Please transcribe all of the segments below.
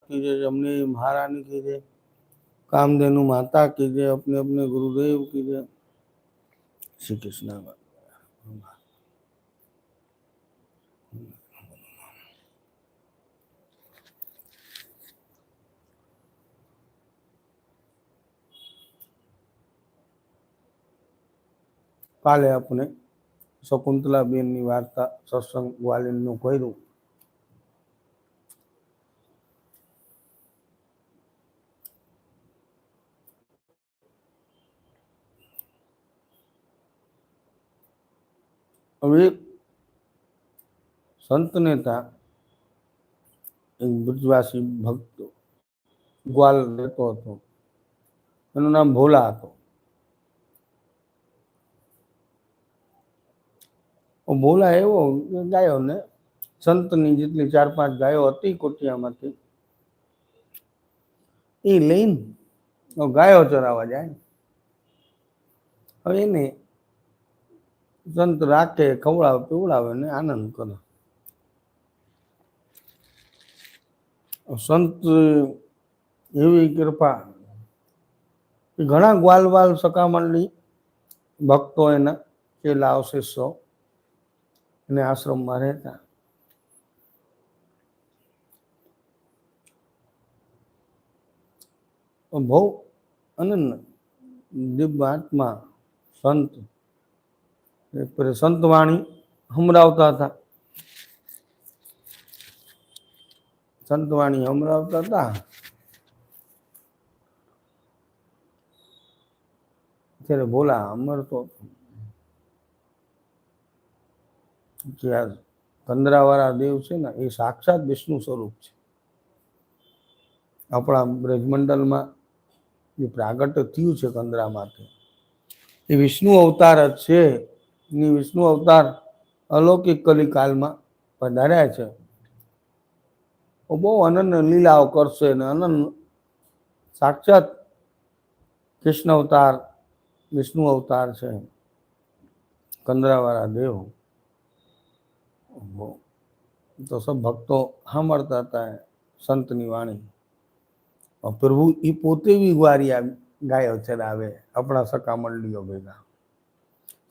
की जय, जमनी महारानी की जय, कामधेनु माता की जय, अपने अपने गुरुदेव की जय। श्री कृष्ण। काले अपने શકુંતલાબેનની વાર્તા સત્સંગ ગ્વાલિયરનું કર્યું. હવે સંત નેતા એક બ્રજવાસી ભક્ત ગ્વાલ રહેતો હતો. એનું નામ ભોલા હતો. ભોલા એવો ગાયો ને સંતની જેટલી 4-5 ગાયો હતી કોટિયામાંથી એ લઈને ગાયો ચરાવવા જાય. હવે એને સંત રાખે, ખવડાવે, પીવડાવે ને આનંદ કરે. સંત એવી કૃપા ઘણા ગ્વાલવાલ સકામંડળી ભક્તો એના ચેલા અવશેષો એને આશ્રમમાં રહેતા. બહુ અનન્ય દિવ્ય આત્મા સંત સંતવાણી સંભળાવતા હતા. સંતવાણી સંભળાવતા હતા ત્યારે ભોલા અમરતો કે આ કંદરાવાળા દેવ છે ને એ સાક્ષાત વિષ્ણુ સ્વરૂપ છે. આપણા બ્રજમંડળમાં જે પ્રાગટ્ય થયું છે કંદરા માટે એ વિષ્ણુ અવતાર જ છે. વિષ્ણુ અવતાર અલૌકિક કલિકાલમાં પધાર્યા છે. બહુ અનન્ય લીલાઓ કરશે ને અનન્ય સાક્ષાત કૃષ્ણ અવતાર વિષ્ણુ અવતાર છે કંદરાવાળા દેવ. તો સબ ભક્તો સાંભળતા હતા સંતની વાણી. પ્રભુ એ પોતે બી ગ્વારિયા ગાયો ચરાવે આપણા સકા મંડળીઓ ભેગા.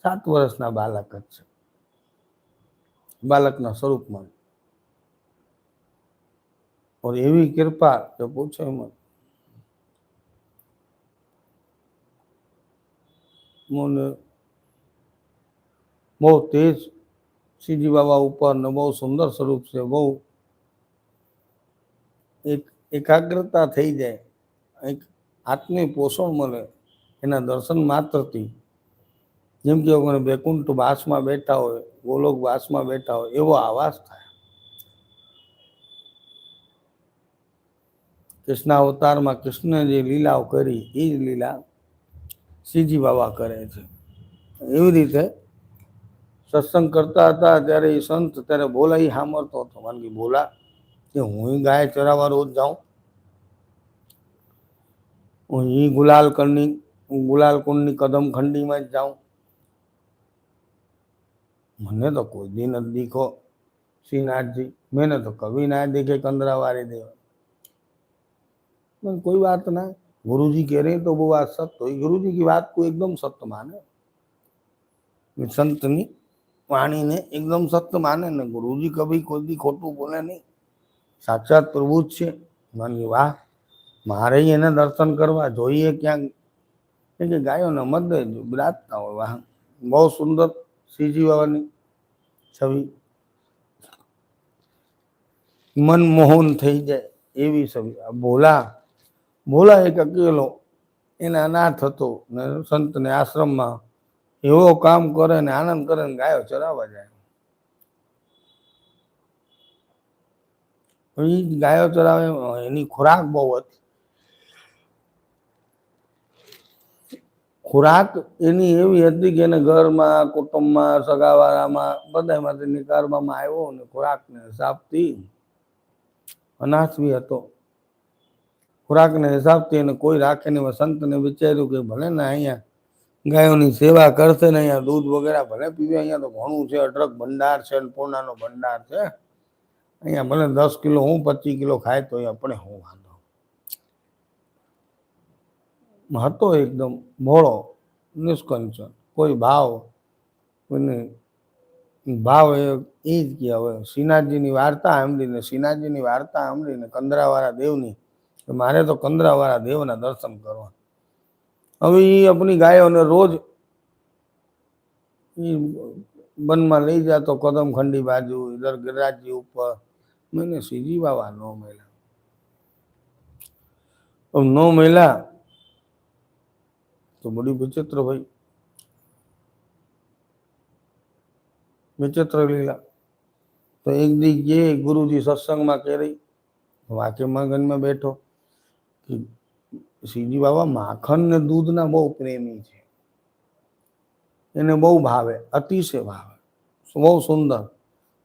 7 વર્ષના બાળક જ છે, બાળકના સ્વરૂપમાં. और એવી કૃપા કે પૂછો મત. મને બહુ તેજ શ્રીજી બાબા ઉપર ને બહુ સુંદર સ્વરૂપ છે. બહુ એકાગ્રતા થઈ જાય, એક આત્મિક પોષણ મળે એના દર્શન માત્રથી. જેમ કે વૈકુંઠ વાસમાં બેઠા હોય, ગોલોક વાસમાં બેઠા હોય એવો આવાસ થાય. કૃષ્ણ અવતારમાં કૃષ્ણ જે લીલાઓ કરી એ જ લીલા શ્રીજી બાબા કરે છે. એવી રીતે સત્સંગ કરતા હતા ત્યારે એ સંત ત્યારે ભોલા એ સાંભળતો હતો. કારણ કે ભોલા કે હું ગાય ચરાવવા રોજ જાઉં, હું ગુલાલ કુંડની કદમ ખંડીમાં જ જાઉં, મને તો કોઈ દી નથી દીખો શ્રીનાથજી, मैंने तो कभी ना देखे कंदरावाले देव. कोई बात ना, गुरु जी कह रहे हैं तो वो बात सत्य हुई. गुरु जी की बात को एकदम सत्य माने, संतनी वाणी ने एकदम सत्य माने ने. गुरु जी कभी कोई दी खोटू बोले नहीं. साक्षात प्रभु જ છે. માની વાહ, મારે એને દર્શન કરવા જોઈએ ક્યાંક કે ગાયોના મધ્ય બિરાજતા હોય. વાહ, બહુ સુંદર શ્રીજી બાબાની છબી મનમોહન થઈ જાય એવી છબી. ભોલા એક અકેલો એના અનાથ હતો ને સંતને આશ્રમમાં એવો કામ કરે ને આનંદ કરે ને ગાયો ચરાવવા જાય. ગાયો ચરાવે એની ખોરાક બહુ હતી. ખોરાક એની એવી હતી કે એને ઘરમાં, કુટુંબમાં, સગાવાળામાં બધામાંથી નિકાળવામાં આવ્યો ને ખોરાકને હિસાબથી અનાથ બી હતો. ખોરાકને હિસાબથી એને કોઈ રાખે નહીં. સંતને વિચાર્યું કે ભલે ને અહીંયા ગાયોની સેવા કરશે ને અહીંયા દૂધ વગેરે ભલે પીવે, અહીંયા તો ઘણું છે, અઢળક ભંડાર છે, પૂર્ણાનો ભંડાર છે, અહીંયા ભલે 10 કિલો હું 25 કિલો ખાય તો આપણે હું વાંધો હતો એકદમ ભોળો નિષ્કંચન કોઈ ભાવ કોઈને ભાવ એ જ કે હવે શ્રીનાથજીની વાર્તા સાંભળીને શ્રીનાથજીની વાર્તા સાંભળીને કંદરાવાળા દેવની મારે તો કંદરાવાળા દેવના દર્શન કરવા હવે એ આપણી ગાયોને રોજ વનમાં લઈ જતો કદમ ખંડી બાજુ ઇધર गिरिराज ઉપર मैंने सीजी बाबा नो मिला अब नो मिला तो बड़ी विचित्र भाई विचित्र लीला तो एक दी ये गुरु जी सत्संग में कह रही वाक्य मगन में बैठो कि सीजी बाबा माखन ने दूध ना बहु प्रेमी है એને બહુ ભાવે અતિશય ભાવે બહુ સુંદર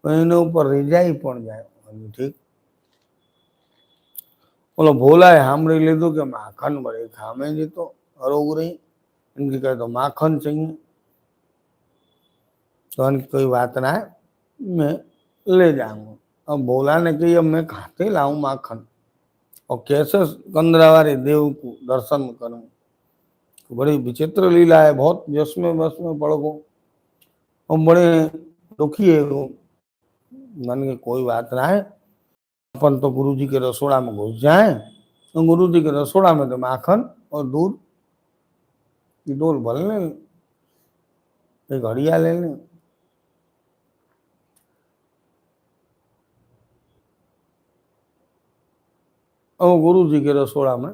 એના ઉપર રીજાઈ પણ જાય ઠીક બોલો ભોલાએ સાંભળી લીધું કે માખન બળે ખામે जी तो अरोग रही इनकी कहे तो माखन चाहिए तो इनकी कोई बात ना है मैं ले जाऊंगा अब भोला ने कही अब मैं खाते लाऊं माखन और कैसे कंदरावारी देव को दर्शन करूं बड़ी विचित्र लीला है बहुत जस में बस में पड़ गो और बड़े दुखी है वो मन के कोई बात ना है अपन तो गुरु जी के रसोड़ा में घुस जाए तो गुरु जी के रसोड़ा में तो माखन और दूध की डोल भर ले एक घड़िया ले लें और गुरु जी के रसोड़ा में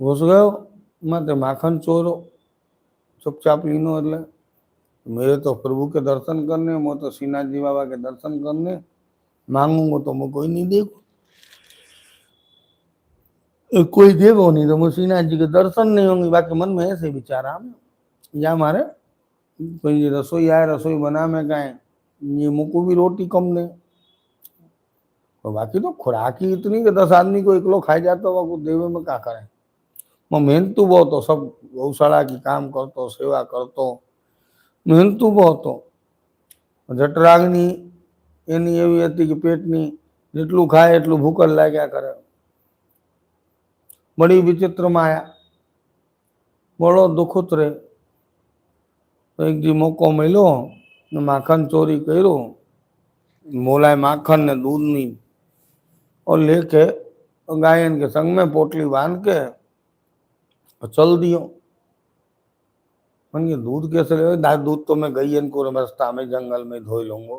घुस गयो मैं माखन चोरो चुपचाप लीनो એટલે मेरे तो प्रभु के दर्शन करने मैं तो श्रीनाथ जी बाबा के दर्शन करने मांगूंगा तो मैं कोई नहीं देखो कोई देगो नहीं तो मैं श्रीनाथ जी के दर्शन नहीं होंगे बाकी मन में ऐसे विचार आ या मारे कोई रसोई आए रसोई बना में कहें ये मुझको भी रोटी कम दे तो बाकी तो खुराक ही इतनी कि 10 आदमी को एकलो खाई जाता हुआ कुछ देवे में क्या करें मैं मेहनतू बहुत हो सब गौशाला की काम करतो सेवा करतो मेहनतू बहुत हो जठराग्नि एनी एवी हती कि पेटनी जेटलू खाए एटलू भूख लाग्या करे बड़ी विचित्र माया बड़ो दुख उतरे तो एक जी मौको मिलो माखन चोरी करो मोलाए माखन ने दूध नी और लेके गायन के संग में पोटली बांध के चल दियो मन दूध कैसे ले दूध तो मैं गई को रास्ता में जंगल में धोई लूंगा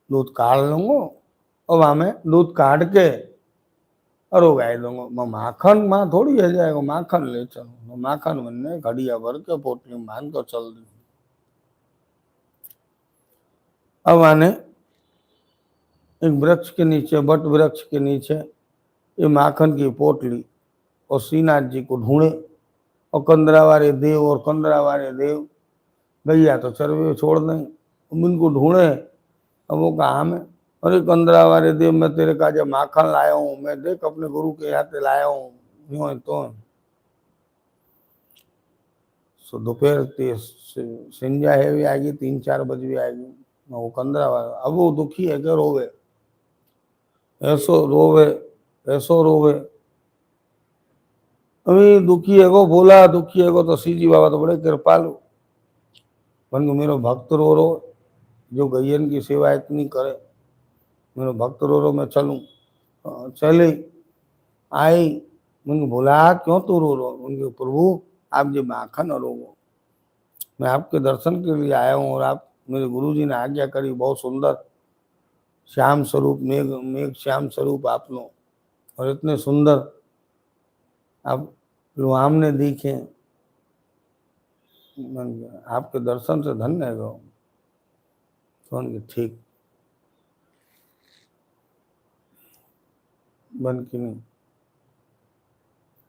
दूध काट लूंगा और वहां में दूध काट के और उगाई दूंगा मैं माखन माँ थोड़ी है जाएगा माखन ले चलो माखन बनने घड़िया भर के पोटली में बांध कर चल दी अब आने एक वृक्ष के नीचे बट वृक्ष के नीचे ये माखन की पोटली और श्रीनाथ जी को ढूंढे और कंदरावारे देव और कंदरावारे देव गैया तो चरवे छोड़ दें उनको ढूंढे अब वो कहा में अरे कंदरावारे देव मैं तेरे का जब माखन लाया हूँ मैं देख अपने गुरु के हाथ लाया हूँ यूं तो दोपहर संध्या है भी आएगी 3-4 बजे भी आएगी वो कंदरावारे अब वो दुखी है कि रोवे ऐसो रोवे अभी दुखी है को बोला दुखी है को तो सीजी बाबा तो बड़े कृपालु परंतु मेरा भक्त रो जो गैयन की सेवा इतनी करे मेरा भक्त रो मैं चलूं चले आई मैंने बोला क्यों तू रो उनके प्रभु आप जो माखन रो मैं आपके दर्शन के लिए आया हूँ और आप मेरे गुरु जी ने आज्ञा करी बहुत सुंदर श्याम स्वरूप मेघ श्याम स्वरूप आप लो और इतने सुंदर आप आमने दिखे आपके दर्शन से धन्य है गो तो ठीक बन की नहीं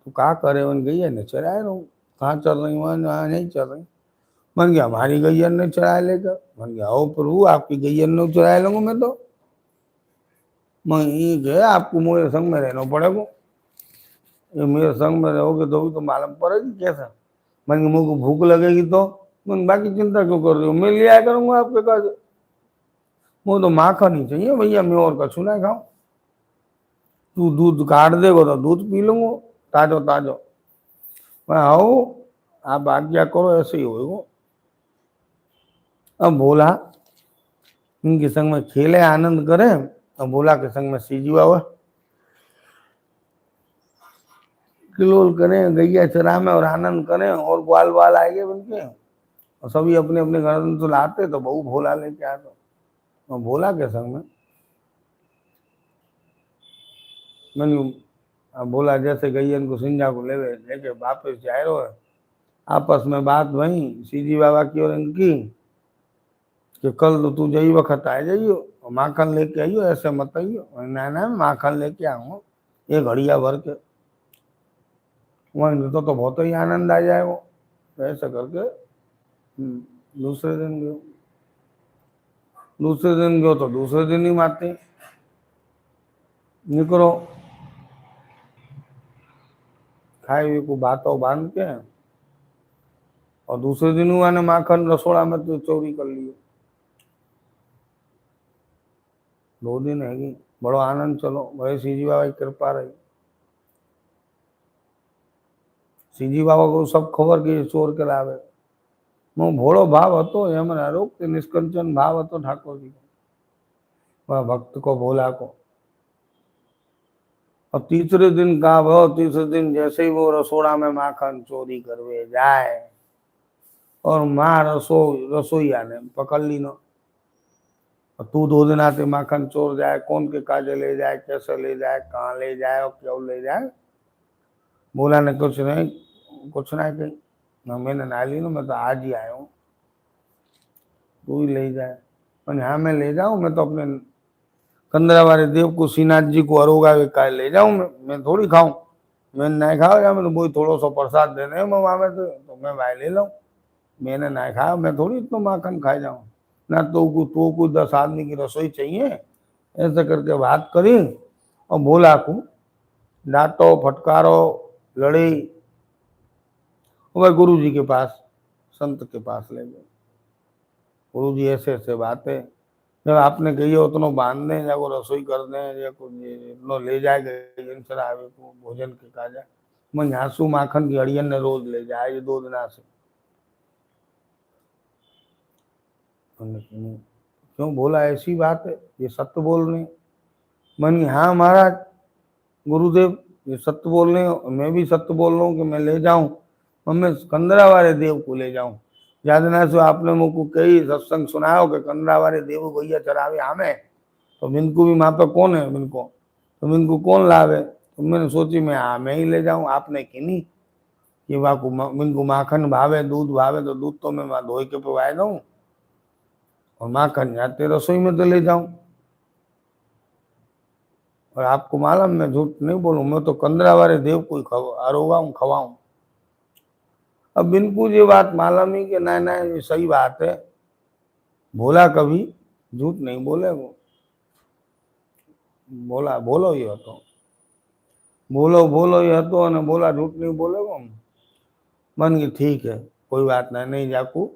तो क्या करे वन गैया ने चराए रहूं कहाँ चल रही वहाँ नहीं चल रही मन गया हमारी गैयन ने चराए लेकर मन गया ओ प्रभु आपकी गैयन ने चराए लूंगा मैं तो मैं ये गया आपको मेरे संग में रहना पड़ेगा ये मेरे संग में रहोगे तो भी तो मालूम पड़ेगी कैसा मन मुझे को भूख लगेगी तो मन बाकी चिंता क्यों कर रही हूँ मैं ले आया करूंगा आपके पास वो तो माखन ही चाहिए भैया, मैं और कछु ना खाऊं। तू दूध काट देगो तो दूध पी लूंगो ताजो ताजो। मैं आओ, आप आज्ञा करो, ऐसे ही होएगो। अब भोला इनके संग में खेले आनंद करे, और भोला के संग में सीजी बाबा किलोल करें, गैया चरा में और आनंद करें, और ग्वाल बाल आएंगे उनके, और सभी अपने अपने घर में तो लाते, तो बहू भोला लेके आते, और भोला के संग में मैंने अब भोला जैसे गैयन को सिंजा को लेके वापस जा रहे है। आपस में बात वही सीजी बाबा की और इनकी कि कल तो तू जई वक्त आ जाइयो, माखन लेके आइयो, ऐसे मत आइयो। ना ना, माखन लेके आऊँ ये घड़िया भर के, वहीं तो बहुत ही आनंद आ जाए वो। तो ऐसा करके दूसरे दिन गयो, दूसरे दिन गयो तो दूसरे दिन ही माते निकलो, खाए हुए को बातों बांध के, और दूसरे दिन हुआ ने माखन रसोड़ा में तो चोरी कर लियो। 2 दिन हैगी, बड़ो आनंद चलो, भाई सीजी बाबा की कृपा रही। सीजी बाबा को सब खबर कि चोर के लावे। मो भोड़ो भाव હતો એમ અરોગ निष्कंचन भाव હતો ठाकुर जी को, वह भक्त को भोला को। अब तीसरे दिन का वो, तीसरे दिन जैसे ही वो रसोड़ा में माखन चोरी करवे जाए, और माँ रसोईया ने पकड़ ली न। तू 2 दिन आते माखन चोर जाए, कौन के काजे ले जाए, कैसे ले जाए, कहाँ ले जाए और क्यों ले जाए। बोला ने कुछ नहीं कही, मैंने ना ली ना, मैं तो आज ही आया हूँ, तू ही ले जाए। मैंने हाँ मैं ले जाऊँ, मैं तो अपने कंदरा वाले देव को श्रीनाथ जी को अरोगा वे का ले जाऊँ, मैं थोड़ी खाऊं, मैंने नहीं खाओ या मैं तो वही थोड़ा सा प्रसाद देने मैं वहाँ में तो मैं भाई ले लूँ, मैंने नहीं खाया, मैं थोड़ी इतना माखन खा जाऊँ ना। तो कोई 10 आदमी की रसोई चाहिए, ऐसे करके बात करी, और बोला को डांटो फटकारो लड़ी, वह गुरु जी के पास, संत के पास ले गए। गुरु जी ऐसे ऐसे बातें, जब आपने कही हो उतनो बांध दें, या वो रसोई कर दें, या कुछ इतनो ले जाए गए आवे को भोजन के काजा। मैं झांसू माखन की अड़ियन ने रोज ले जाए ये 2 दिन से। क्यों बोला, ऐसी बात है, ये सत्य बोल रहे। मन हाँ महाराज गुरुदेव, ये सत्य बोल रहे हो, मैं भी सत्य बोल रहा हूँ कि मैं ले जाऊं, और मैं कंदरा वाले देव को ले जाऊं। यादना से आपने मुझको कई सत्संग सुनायो कि कंदरा वाले देव भैया चरावे हमें, तो मिनको भी वहां पर कौन है, मिनको तो मिनको कौन लावे। तो मैंने सोची मैं ही ले जाऊं, आपने की नहीं कि वहाँ को मिनको माखन भावे, दूध भावे, तो दूध तो मैं वहां धोई के पिवाए दूं, और माखन जाते रसोई में तो ले जाऊं। और आपको मालूम, मैं झूठ नहीं बोलूं, मैं तो कंदरा वाले देव को अरोगा खवाऊं। अब बिनको ये बात मालूम ही कि ना ना ये सही बात है, भोला कभी झूठ नहीं बोले। वो बोला बोलो ये तो बोलो ये तो ने बोला झूठ नहीं बोले वो। मन की ठीक है, कोई बात नहीं जाकू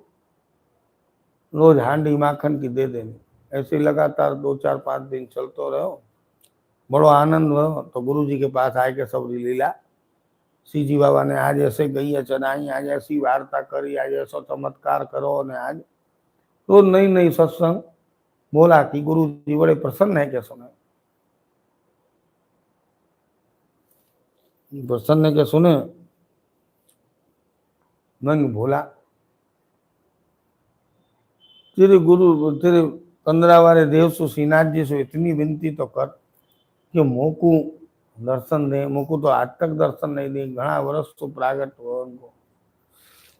रोज हांडी माखन की दे देनी। ऐसे लगातार 2 4 5 दिन चलते रहो, बड़ो आनंद हो। तो गुरु जी के पास आए के सब लीला सीजी बाबा ने आज ऐसे गई चनाई, आज ऐसी वार्ता करी, आज ऐसा चमत्कार करो ने आज तो नई नई सत्संग बोला कि गुरु जी बड़े प्रसन्न है, क्या सुने प्रसन्न है क्या सुने। मन भोला तेरे गुरु तेरे कंदरा वाले देव सु श्रीनाथ जी से इतनी विनती तो कर कि मोकू दर्शन दे। मोकू तो आज तक दर्शन नहीं दी, घना वर्ष तो प्रागट हो उनको,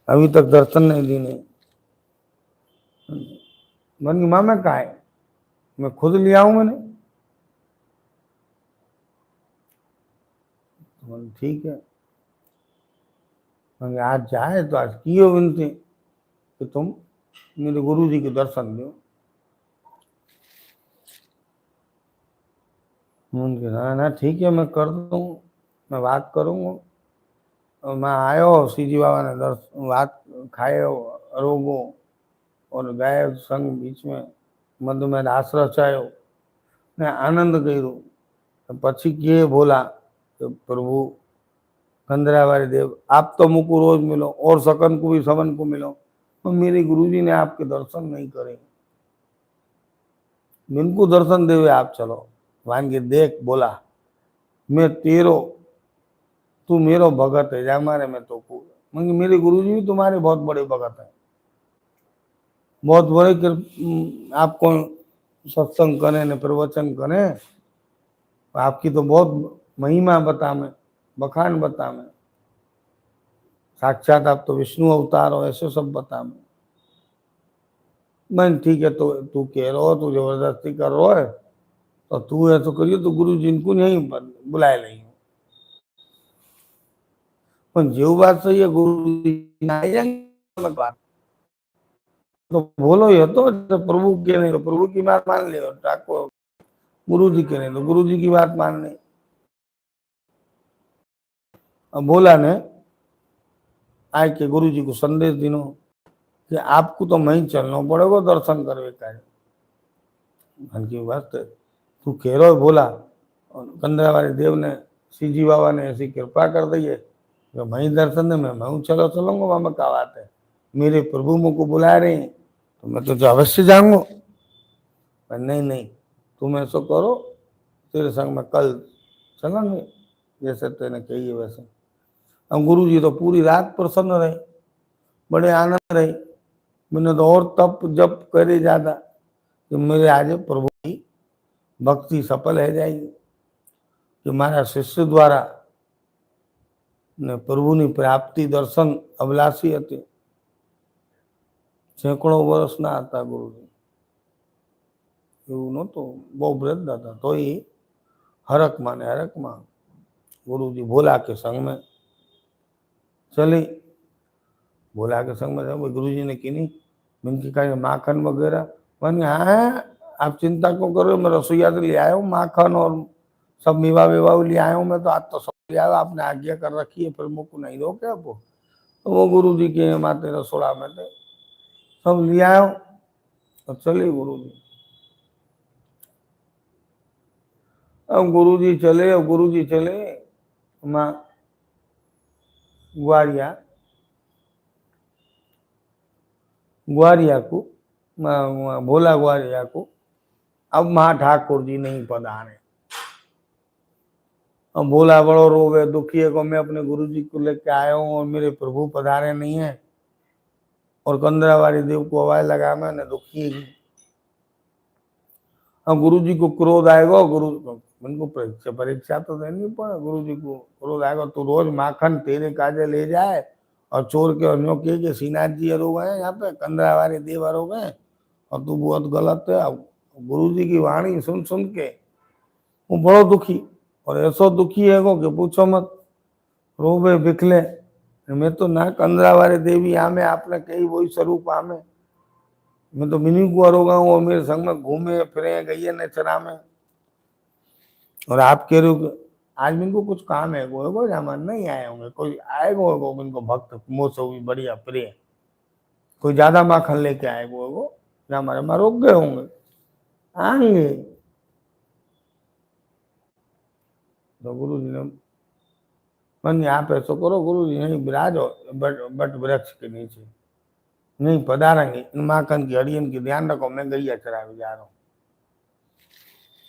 अभी तक दर्शन नहीं दी। नहीं मन की मामा कहा है, मैं खुद ले आऊं मैंने। ठीक है, आज जाए तो आज कियो विनती कि तुम मेरे गुरु जी के दर्शन दो। ना ना ठीक है, मैं कर दूँ, मैं बात करूँगा। और मैं आयो, सीजी बाबा ने बात खाए रोगो और गए संग बीच में મધુમે રાસ રચાયો ને આનંદ કર્યો। પછી કે બોલા कि प्रभु कंदरावारी देव आप तो मुझको रोज मिलो और सकन को भी समन को मिलो, तो मेरे गुरुजी ने आपके दर्शन नहीं करे, इनको दर्शन देवे आप चलो। मान के देख बोला मैं तेरो, तू मेरो भगत है जा मारे में तो पूरा। मेरे गुरुजी भी तुम्हारे बहुत बड़े भगत है, बहुत बड़े आपको सत्संग करे ने प्रवचन करे, आपकी तो बहुत महिमा बता में, बखान बता में, साक्षात आप तो विष्णु अवतार हो, ऐसे सब बता में। मैं ठीक है, तो तू कह रहा हो, तू जबरदस्ती कर रहा है, तो तू ऐसा करिए तो गुरु जी को नहीं बुलाए नहीं। जो बात सही है गुरु जी आ जाएंगे बात तो बोलो ये तो प्रभु के नहीं तो प्रभु की बात मान ले, ठाकुर गुरु जी के नहीं तो गुरु जी की बात मान ले। अब बोला ने आए के गुरु जी को संदेश दिनो कि आपको तो मैं चलना पड़ेगा दर्शन करवे का। की बात तू कह रहा बोला, कंदरावारी देव ने सीजी बाबा ने ऐसी कृपा कर दी है कि मैं दर्शन दे मैं चलो चलूंगा, वहां क्या बात है, मेरे प्रभु मुझको बुला रहे हैं तो मैं तो अवश्य जाऊंगा। पर नहीं नहीं तुम ऐसा करो, तेरे संग में कल चलेंगे जैसे तेने कही है वैसे। अब गुरु जी तो पूरी रात प्रसन्न रहे, बड़े आनंद रहे। मैंने तो और तप जप करे ज्यादा कि मेरे आज प्रभु की भक्ति सफल है जाएगी कि मारा शिष्य द्वारा ने प्रभुनी प्राप्ति दर्शन अभिलाषी હતી। સેંકડો વર્ષના હતા ગુરુજી, એવું નહોતું, બહુ વૃદ્ધ હતા, તો એ હરકમાં ને હરકમાં गुरुजी भोला के संग में चले। भोला के संग में गुरुजी ने किनी मिनकी का माखन वगैरह, मैंने हाँ आप चिंता क्यों कर रहे हो, मैं रसोईया से ले आया हूँ माखन और सब मेवा वेवा ले आया हूँ मैं, तो आज तो सब ले आया, आपने आज्ञा कर रखी है फिर मुझको नहीं रोके आप। तो वो गुरु जी के माते रसोड़ा में थे, सब ले आयो तो चले गुरु जी। अब गुरु जी चले, अब गुरु जी चले माँ ग्वारिया ग्वारिया को, भोला ग्वारिया को। अब महा ठाकुर जी नहीं पधारे। अब भोला बड़ो रोवे दुखी है को मैं अपने गुरु जी को लेके आया हूँ और मेरे प्रभु पधारे नहीं है, और कंदरावारी देव को आवाज लगा मैंने दुखी है। अब गुरु जी को क्रोध आएगा, गुरु उनको परीक्षा तो देनी पड़े, गुरु जी को क्रोध आएगा तो रोज माखन तेरे काजे ले जाए और चोर के अन्यों के श्रीनाथ जी रो गए यहाँ पे, कंदरावारी देव रो गए और तू बहुत गलत है। गुरु जी की वाणी सुन सुन के वो बड़ो दुखी, और ऐसो दुखी है वो कि पूछो मत, रोवे बिखले। मैं तो ना कंदरावारी देवी आमे आपने कही वही स्वरूप आमे, मैं तो मिनी को अरोगा हूँ और मेरे संग में घूमे फिरे गई ने चरा में, और आप कह रहे हो कि आज इनको कुछ काम है वो जामान नहीं आए होंगे, कोई आएगा वो इनको भक्त मोसो भी बढ़िया प्रिय, कोई ज्यादा माखन लेके आएगा वो हमारे में रोक गए होंगे आएंगे। तो गुरु जी ने मन आप ऐसा करो, गुरु जी नहीं विराजो बट वृक्ष के नीचे नहीं पधारेंगे, माखन की हरियन की ध्यान रखो, मैं गैया चरावे जा रहा हूँ।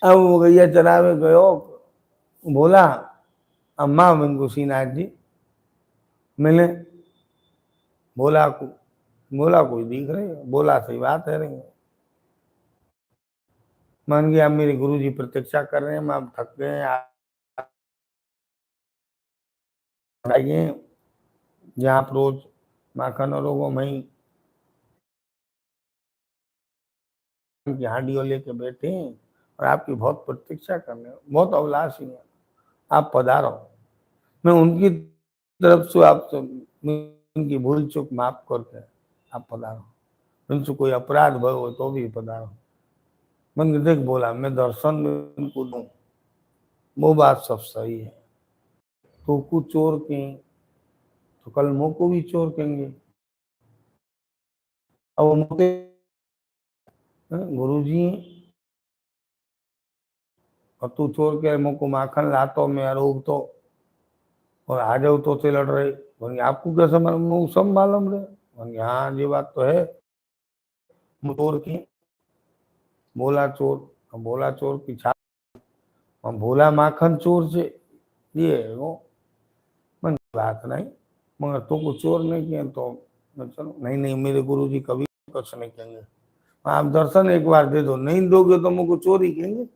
अब वो गैया चरावे गयो बोला, अम्मा बिनको श्रीनाथ जी मिले, बोला को बोला कोई दिख रहे, बोला सही बात है रही। मान गया मेरे गुरु जी प्रतीक्षा कर रहे हैं, मैं अब थक गए आइए, जहाँ आप रोज माखन और लोगों में की हांडियों लेके बैठे हैं और आपकी बहुत प्रतीक्षा करने, बहुत अभिलाषी है, आप पधारो। मैं उनकी तरफ से आपसे उनकी भूल चूक माफ करके आप पधारो, उनसे कोई अपराध भयो हो तो भी पधारो। मन देख बोला मैं दर्शन उनको दूं, वो बात सब सही है, तो कुछ चोर के तो कल मुँह को भी चोर कहेंगे। अब गुरु जी, और तू चोर के मुझको माखन लातो मैं रोग तो और आ जाओ तो से लड़ रहे। बोले आपको कैसे मालूम? मुझे सब मालूम रहे। बोले हाँ ये बात तो है। चोर की बोला चोर, बोला चोर की छाप, भोला माखन चोर से ये है वो। मन बात नहीं, मगर तुमको चोर नहीं किया तो मैं चलो। नहीं नहीं, मेरे गुरु जी कभी कुछ नहीं कहेंगे। आप दर्शन एक बार दे दो, नहीं दोगे तो मुझको चोरी कहेंगे।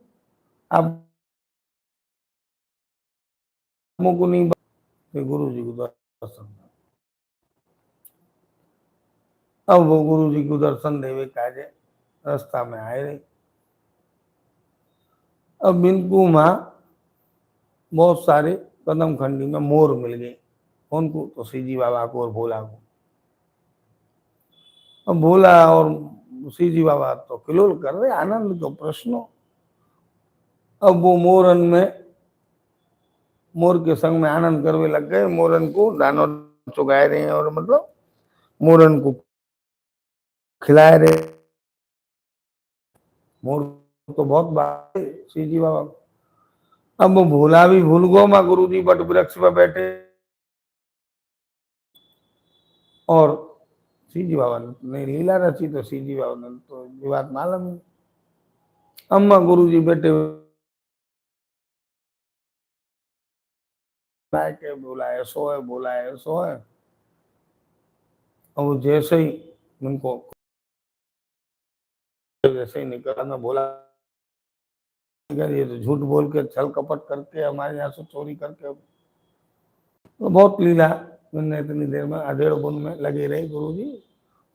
आप मुझको नहीं, गुरु जी को दर्शन। अब वो गुरु जी को दर्शन देवे काजे रास्ता में आए रहे। अब इनको वहां बहुत सारे कदम खंडी में मोर मिल गए। उनको तो सीजी बाबा को और भोला को। अब भोला और सीजी बाबा तो किलोल कर रहे, आनंद तो प्रश्नो। अब वो मोरन में, मोर के संग में आनंद करवे लग गए। मोरन को दानो चुगाए रहे हैं, और मतलब मोरन को खिलाए रहे। मोर तो बहुत बात है सीजी बाबा को। अब वो भोला भी भूल गो माँ गुरु जी बट वृक्ष पर बैठे, और सीजी बाबा ने लीला रची तो सीजी बाबा ने तो ये बात मालूम है। अम्मा गुरु जी बैठे के बोला ऐसो है, बोला ऐसो है। और वो जैसे ही उनको जैसे ही निकला, मैं बोला ये तो झूठ बोल के छल कपट करके हमारे यहाँ से चोरी करके, तो बहुत लीला। मैंने इतनी देर में अधेड़ बुन में लगे रहे गुरु जी।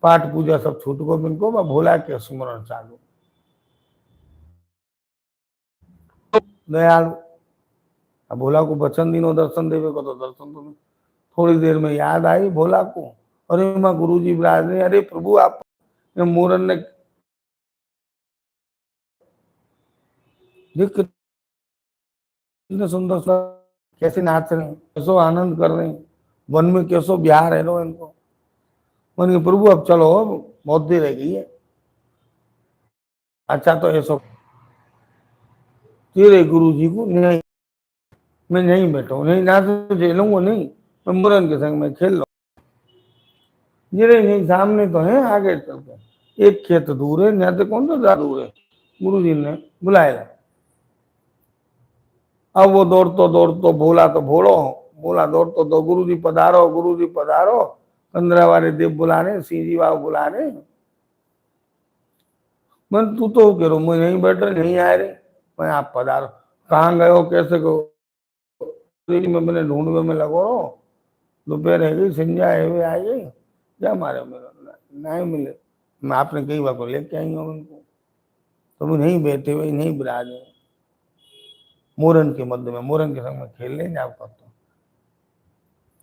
पाठ पूजा सब छूट गो इनको, मैं भोला के स्मरण चालू। दयालु, अब भोला को बचन दिनों दर्शन देवे को तो दर्शन तो नहीं। थोड़ी देर में याद आई भोला को, अरे माँ गुरु जी विराज ने, अरे प्रभु आप मोरन ने देख कितने सुंदर कैसे नाच रहे हैं, कैसो आनंद कर रहे हैं, वन में कैसो बिहार है लो इनको। मैंने प्रभु अब चलो, बहुत देर रह गई है। अच्छा तो ऐसो तेरे गुरु जी को नहीं, मैं नहीं बैठा नहीं, ना तो झेलूंगा नहीं, मैं मुरन के संग में खेल लो। ये नहीं सामने तो है, आगे चल के एक खेत दूर है, यहाँ से कौन सा ज्यादा दूर है। गुरु जी ने बुलाया। अब वो दौड़ तो बोला तो भोलो, बोला दौड़ तो गुरु जी पधारो, गुरु जी पधारो। 15 वाले देव बुला रहे, सीजी बाबू बुला रहे। मन तू तो कह रो मैं नहीं बैठ रहे, नहीं आए रे। मैं आप पधारो, कहाँ गए हो, कैसे गो में मैंने ढूंढवे में लगो रो। दोपहर है गई, संध्या है हुए आ गई, क्या मारे मेरा नहीं मिले। मैं आपने कई बार को लेके आई हूँ उनको, तो वो नहीं बैठे हुए, नहीं विराजे मोरन के मध्य में, मोरन के संग में खेल लेंगे आपका।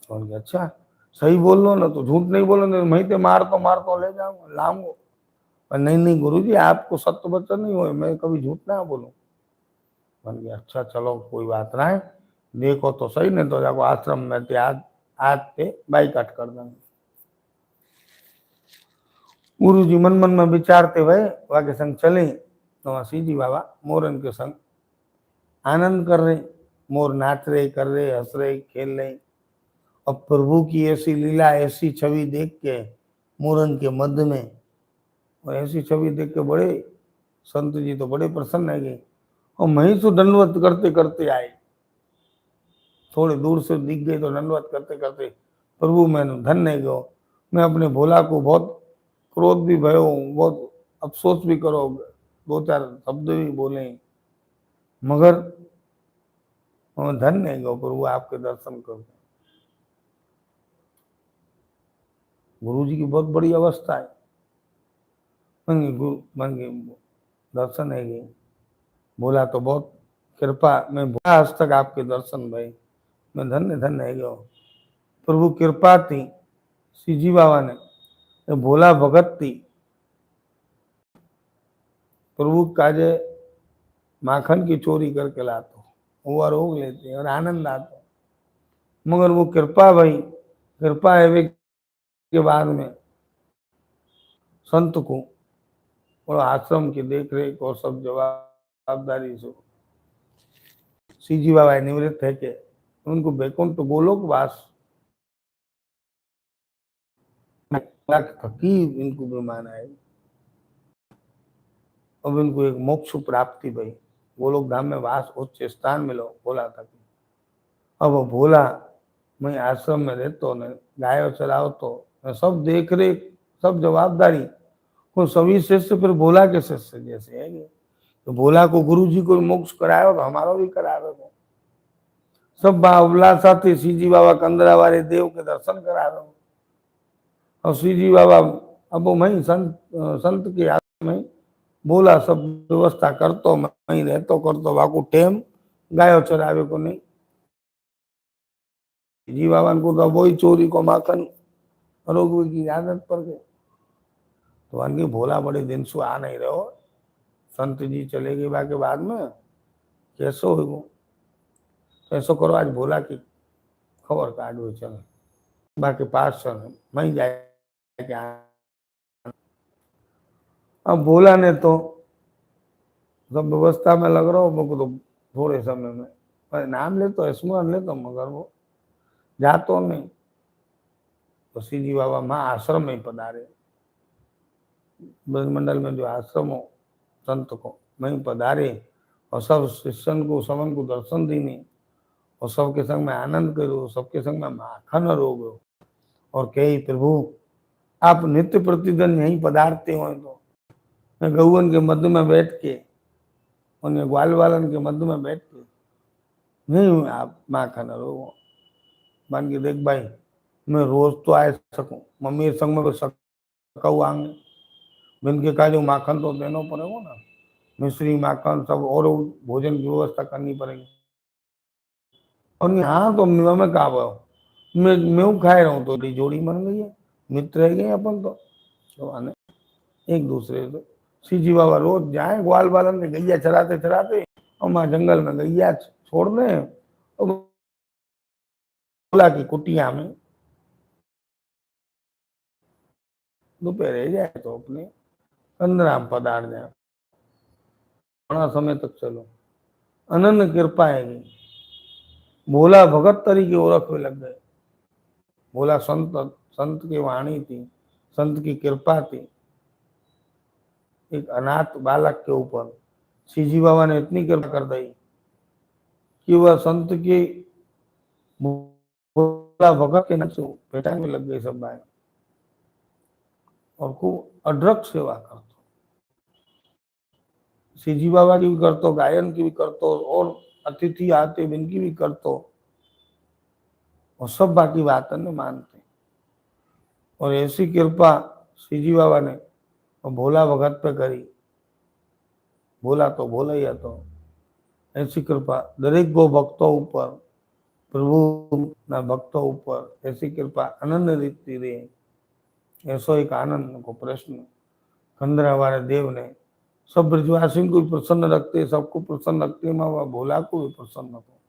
तो अच्छा सही बोल लो ना, तो झूठ नहीं बोलो ना, वहीं पे मार तो ले जाऊंगा लाऊंगा। पर नहीं नहीं गुरु जी आपको सत्य वचन नहीं हो, मैं कभी झूठ ना बोलूं। बन गया अच्छा चलो कोई बात ना है, देखो तो सही, नहीं तो जाको आश्रम में आज आज पे बाइकाट कर देंगे। गुरु जी मन मन में विचारते हुए वहाँ के संग चले, तो वहाँ सीधी बाबा मोरन के संग आनंद कर रहे। मोर नाच रहे, कर रहे, हंस रहे, खेल रहे। अब प्रभु की ऐसी लीला, ऐसी छवि देख के मोरन के मध्य में, और ऐसी छवि देख के बड़े संत जी तो बड़े प्रसन्न है गए। और वहीं से दंडवत करते करते आए, थोड़े दूर से दिख गए तो दंडवत करते करते, प्रभु मैंने धन्य गयो। मैं अपने भोला को बहुत क्रोध भी भयो, बहुत अफसोस भी करो, 2-4 शब्द भी बोले, मगर धन्य गयो प्रभु आपके दर्शन करो। गुरु जी की बहुत बड़ी अवस्था है। मंगे दर्शन है गए, बोला तो बहुत कृपा, मैं भोला आज तक आपके दर्शन भाई, मैं धन्य धन्य है गयो। प्रभु कृपा थी सीजी बाबा ने, भोला भगत थी प्रभु काजे माखन की चोरी करके लातो, वो रोक लेते और आनंद आता। मगर वो कृपा भाई, कृपा है वे के बाद में संत को और आश्रम की देख रेख और सब जवाबदारी से सीजी बाबा निवृत्त है के उनको बैकुंठ तो गोलोक वास फकीर इनको भी माना है। अब इनको एक मोक्ष प्राप्ति भाई गोलोक धाम में वास उच्च स्थान मिलो भोला था। अब वो भोला मैं आश्रम में रहतो ने गायो चरावतो सब देख रेख सब जवाबदारी को सभी शिष्य फिर भोला के शिष्य जैसे है। तो भोला को गुरु जी को मोक्ष करायो तो हमारा भी करावे तो सब बावला साथी सीजी बाबा कंदरा वाले देव के दर्शन करा दो और सीजी बाबा अब मैं संत के आश्रम में बोला सब व्यवस्था करतो मैं रहतो करतो वाकू टेम गायो चरावे को नहीं जी बाबा को तो वही चोरी को माखन रोगवी की आदत पड़ गई। तो अनकी भोला बड़े दिन से आ नहीं रहो संत जी चले गए बा के बाद में कैसो हो तो ऐसो करो आज भोला की खबर काटो चल बाकी पास चल मैं जाए। अब भोला ने तो सब व्यवस्था में लग रहा हूँ तो थोड़े समय में पर नाम ले तो स्मरण ले तो मगर वो जातो नहीं। तो सीजी बाबा माँ आश्रम में पधारे ब्रजमंडल में जो आश्रम हो संत को मैं पधारे और सब शिष्यन को समन को दर्शन दीनी और सबके संग में आनंद करो सबके संग में माखन रोग और कही प्रभु आप नित्य प्रतिदिन यहीं पधारते हो तो मैं गौवन के मध्य में बैठ के उन्हें ग्वाल वालन के मध्य में बैठ के नहीं आप माखन रोग मान के देख भाई मैं रोज तो आ सकूं मम्मी संग में सकूँ आंगे बिन के का जो माखन तो देना पड़ेगा ना मिश्री माखन सब और भोजन की व्यवस्था करनी पड़ेगी। और हाँ तो मैं कहा मैं खाए रहा हूँ तो जोड़ी बन गई है मित्र रह गए अपन तो आने एक दूसरे से सीजी बाबा रोज जाए ग्वाल बालन में गैया चराते चराते और वहां जंगल में गैया छोड़ने और भोला की कुटिया में दोपहर जाए तो अपने कंदराम पधार जाए घना समय तक चलो अनन्य कृपा है भोला भगत तरीके ओरखवे लग गए। भोला संत संत की वाणी थी संत की कृपा थी एक अनाथ बालक के ऊपर सीजी बाबा ने इतनी कृपा कर दी कि वह संत की भोला भगत के नक्शे पेटा में लग गई सब भाई और खूब अड्रक सेवा करतो सीजी बाबा की भी करतो गायन की भी करतो और अतिथि आते इनकी भी करतो और सब बाकी बात न मानते और ऐसी कृपा सीजी बाबा ने और भोला भगत पे करी भोला तो भोला ही तो ऐसी कृपा दरेक गो भक्तों ऊपर प्रभु ना भक्तों ऊपर ऐसी कृपा अनन्य रीति रहे ऐसो एक आनंद को प्रश्न कंदरा वाले देव ने सब ब्रजवासियों को भी प्रसन्न रखते सबको प्रसन्न रखते माँ वह भोला को भी प्रसन्न रखो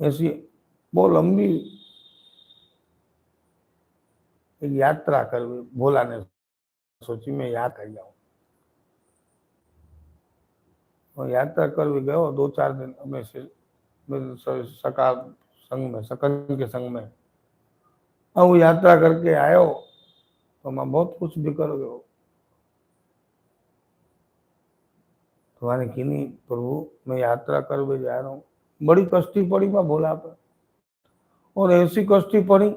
ऐसी बहुत लंबी एक यात्रा कर भोला ने सोची मैं याद कर जाऊं और यात्रा कर भी गयो 2-4 दिन में से सका संग में सकन के संग में अब वो यात्रा करके आयो तो मैं बहुत कुछ भी कर गयो तुम्हारे किन्हीं प्रभु मैं यात्रा कर भी जा रहा हूँ बड़ी कष्टी पड़ी मैं भोला पर और ऐसी कष्टी पड़ी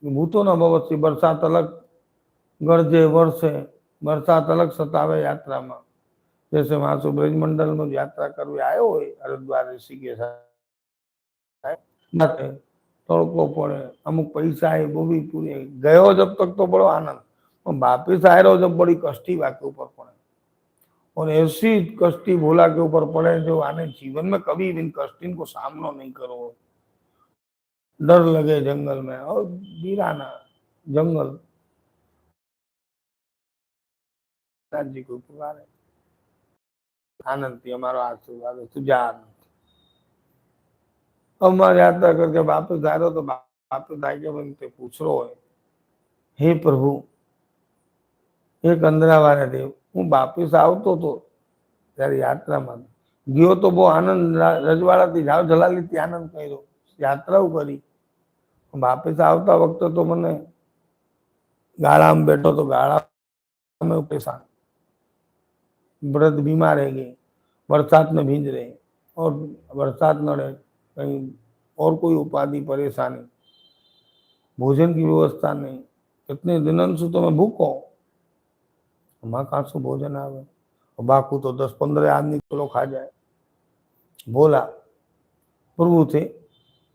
भूतो न भवती बरसात अलग गरजे वर्षे बरसात अलग सतावे यात्रा में जैसे वहां से ब्रजमंडल में यात्रा कर आयो हो हरिद्वार ऋषि के साथ तड़को पड़े अमुक पैसा है वो भी पूरे गयो जब तक तो बड़ो आनंद और वापिस आए रहो जब बड़ी कष्टी बात के ऊपर पड़े और ऐसी कष्टी भोला के ऊपर पड़े जो आने जीवन में कभी इन कष्टी को सामना नहीं करो डर लगे जंगल में और वीराना जंगल जी को पुकारे आनंद थी हमारा आशीर्वाद है तुझा आनंद अब मैं यात्रा करके वापस जा रहा तो वापस आई गए ते पूछरो है, हे प्रभु हे कंदरावाला देव, हूँ वापिस आवतो तो ત્યારે યાત્રામાં ગયો તો બહુ આનંદ રજવાડાથી જાવ જલાલીથી આનંદ કર્યો, યાત્રાઓ કરી. વાપસ આવતા વખતે તો મને ગાળામાં બેઠો તો ગાળામાં परेशान, व्रत बीमार रह गए, बरसात में भीज रहे और बरसात न रहे, कहीं और कोई उपाधि परेशानी, भोजन की व्यवस्था नहीं, इतने दिनों से तो मैं भूखो, माँ कहाँ से भोजन आवे, बाकू तो 10-15 आदमी किलो खा जाए. बोला प्रभु थे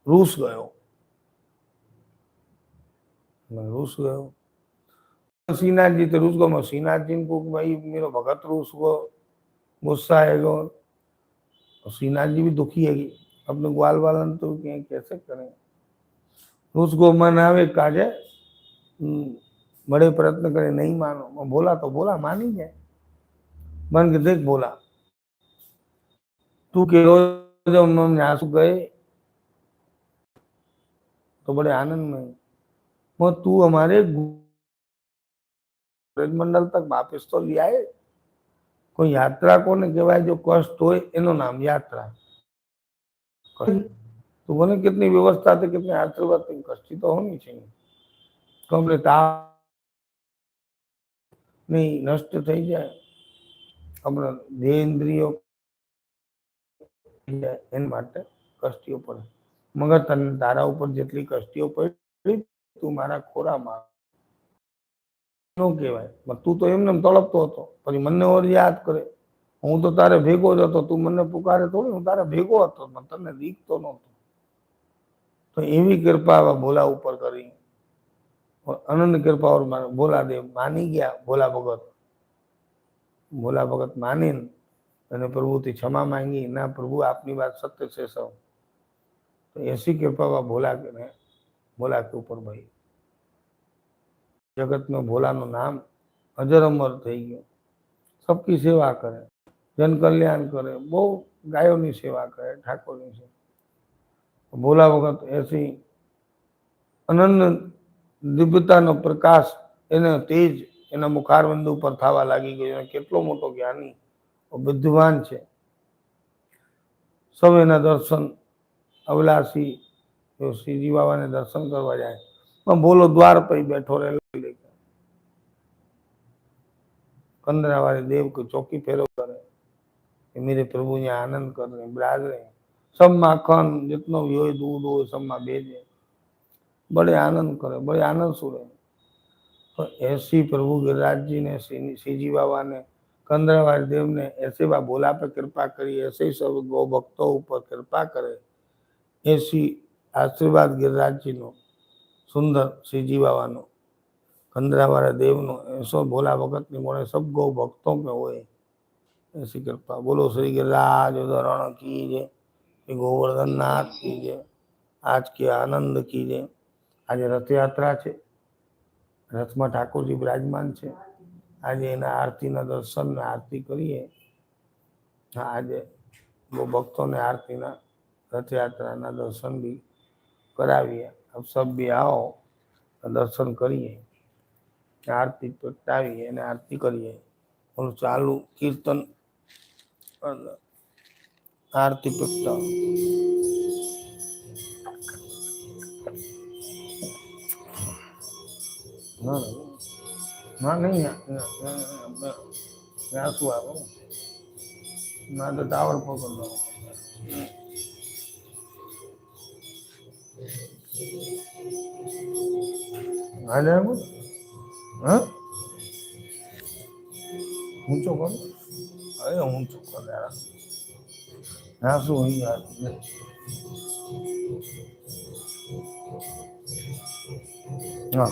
रूस गयो, मैं रूस गयो. श्रीनाथ जी थे रूस गो, मैं श्रीनाथ जी को भाई मेरा भगत रूस गो, गुस्सा है गो. श्रीनाथ जी भी दुखी है अपने ग्वाल वालन तो कैसे करें. रूस गो मन आवे काजे बड़े प्रयत्न करे नहीं मानो. मैं बोला तो बोला मानी जाए. मन के देख बोला तू के जब हम आंसू गए तो बड़े आनंद में, वो तू हमारे मंडल तक वापस तो लिया है. कोई यात्रा को ने कहेवाय जो कष्ट हो एनो नाम यात्रा. तो बोले कितनी व्यवस्था थी, कितने आशीर्वाद थी, कष्टी तो होनी चाहिए. कमरे नहीं नष्ट થઈ જાય, આપણા દેહ ઇન્દ્રિયો એના માટે કષ્ટીઓ પડે. મગર તને તારા ઉપર જેટલી કષ્ટીઓ પડી તું મારા ખોરામાં નો કહેવાય. તું તો એમને તળપતો હતો, પછી મને ઓર યાદ કરે, હું તો તારે ભેગો જ હતો, તું મને પુકારે થોડી, હું તારે ભેગો હતો, તને દીખતો નહોતો. તો એવી કૃપા ભોલા ઉપર કરી, अनंत कृपा और भोला देव मानी गया. भोला भगत मानी प्रभु थी क्षमा मांगी, ना प्रभु आपनी बात सत्य से सब. तो ऐसी कृपा भोला के ऊपर भाई जगत में भोला नु नाम अजर अमर थी गयो. सबकी सेवा करे, जन कल्याण करे, बहु गायों की सेवा करे, ठाकुर की सेवा. भोला भगत ऐसी अनंत दिव्यताનો પ્રકાશ એને તેજ એના મુખારબંધ ઉપર થવા લાગી ગયો. કેટલો મોટો જ્ઞાની બુદ્ધિવાન છે. સૌ એના દર્શન અવલાસી શ્રીજી બાબાને દર્શન કરવા જાય. બોલો દ્વાર પર બેઠો રહે, कंदरा वाले देव को चौकी फेरो करे, मेरे प्रभु यहाँ आनंद कर रहे बिराज रहे. सब माखन जितनो भी हो दूध हो सब में भेजे, बड़े आनंद करे, बड़े आनंद सुने. तो ऐसी प्रभु गिरिराज जी ने श्रीजी बाबा ने कंदरावाल देव ने ऐसे बा भोला पर कृपा करी, ऐसे ही सब गौ भक्तों ऊपर कृपा करे. ऐसी आशीर्वाद गिरिराज जी नो सुंदर श्रीजी बाबा नो कंदरावाला देव नो ऐसो भोला भगत ने मोड़े सब गौ भक्तों पे होए ऐसी कृपा. बोलो श्री गिरिराज उदाहरण कीजिए, श्री गोवर्धन नाथ कीजिए, आज के आनंद कीजिए. आज रथ यात्रा है, रथ में ठाकुर जी विराजमान है. आज एना आरती ना दर्शन ने आरती करिए. आज वो भक्तों ने आरती ना रथ यात्रा ना दर्शन भी कराविए. अब सब भी आओ दर्शन करिए, आरती प्रगटाविए ने आरती करिए. और चालू कीर्तन आरती प्रगटाओ. ना नहीं यहाँ शू आओ ना तो टावर पकड़ लो. आ जाए हाँ ऊंचो कर, अरे ऊंचो कर यार, यहाँ शू हुई यार. हाँ